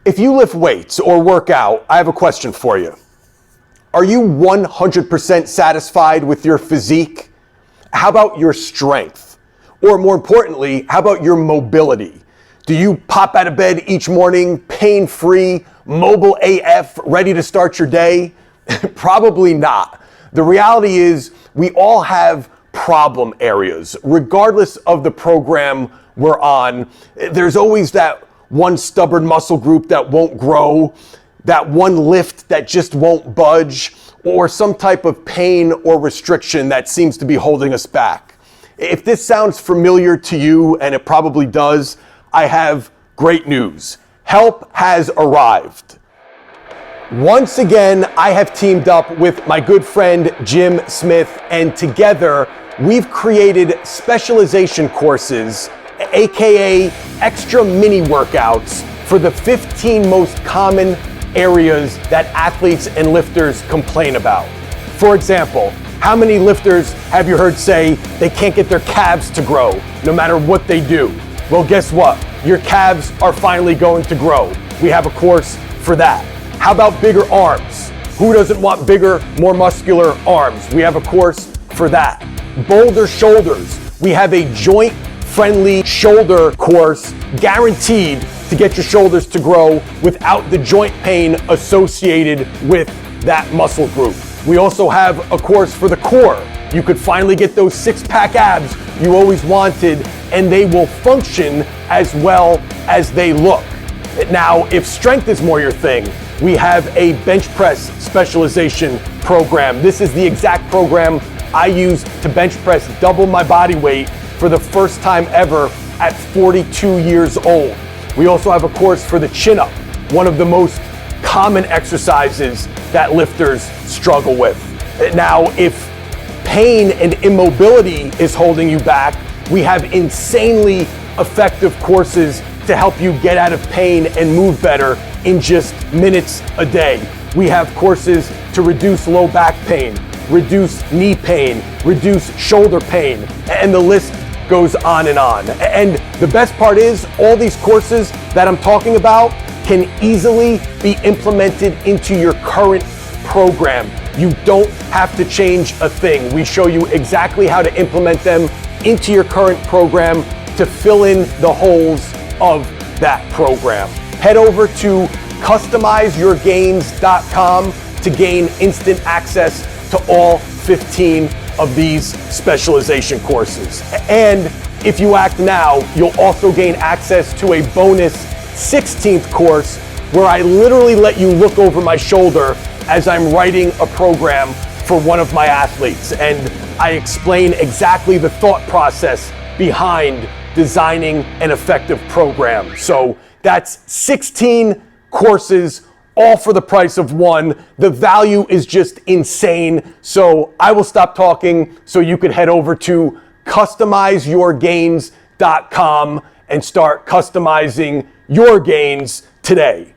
If you lift weights or work out, I have a question for you. Are you 100% satisfied with your physique? How about your strength? Or more importantly, how about your mobility? Do you pop out of bed each morning, pain-free, mobile AF, ready to start your day? Probably not. The reality is we all have problem areas. Regardless of the program we're on, there's always that one stubborn muscle group that won't grow, that one lift that just won't budge, or some type of pain or restriction that seems to be holding us back. If this sounds familiar to you, and it probably does, I have great news. Help has arrived. Once again, I have teamed up with my good friend Jim Smith, and together we've created Specialization Courses, aka extra mini workouts for the 15 most common areas that athletes and lifters complain about. For example, how many lifters have you heard say they can't get their calves to grow no matter what they do? Well, guess what? Your calves are finally going to grow. We have a course for that. How about bigger arms? Who doesn't want bigger, more muscular arms? We have a course for that. Bolder shoulders. We have a joint-friendly shoulder course guaranteed to get your shoulders to grow without the joint pain associated with that muscle group. We also have a course for the core. You could finally get those six-pack abs you always wanted, and they will function as well as they look. Now, if strength is more your thing, we have a bench press specialization program. This is the exact program I use to bench press double my body weight for the first time ever at 42 years old. We also have a course for the chin-up, one of the most common exercises that lifters struggle with. Now, if pain and immobility is holding you back, we have insanely effective courses to help you get out of pain and move better in just minutes a day. We have courses to reduce low back pain, reduce knee pain, reduce shoulder pain, and the list goes on and on. And the best part is all these courses that I'm talking about can easily be implemented into your current program. You don't have to change a thing. We show you exactly how to implement them into your current program to fill in the holes of that program. Head over to customizeyourgains.com to gain instant access to all 15 of these specialization courses. And if you act now, you'll also gain access to a bonus 16th course where I literally let you look over my shoulder as I'm writing a program for one of my athletes. And I explain exactly the thought process behind designing an effective program. So that's 16 courses, all for the price of one. The value is just insane. So I will stop talking so you could head over to customizeyourgains.com and start customizing your gains today.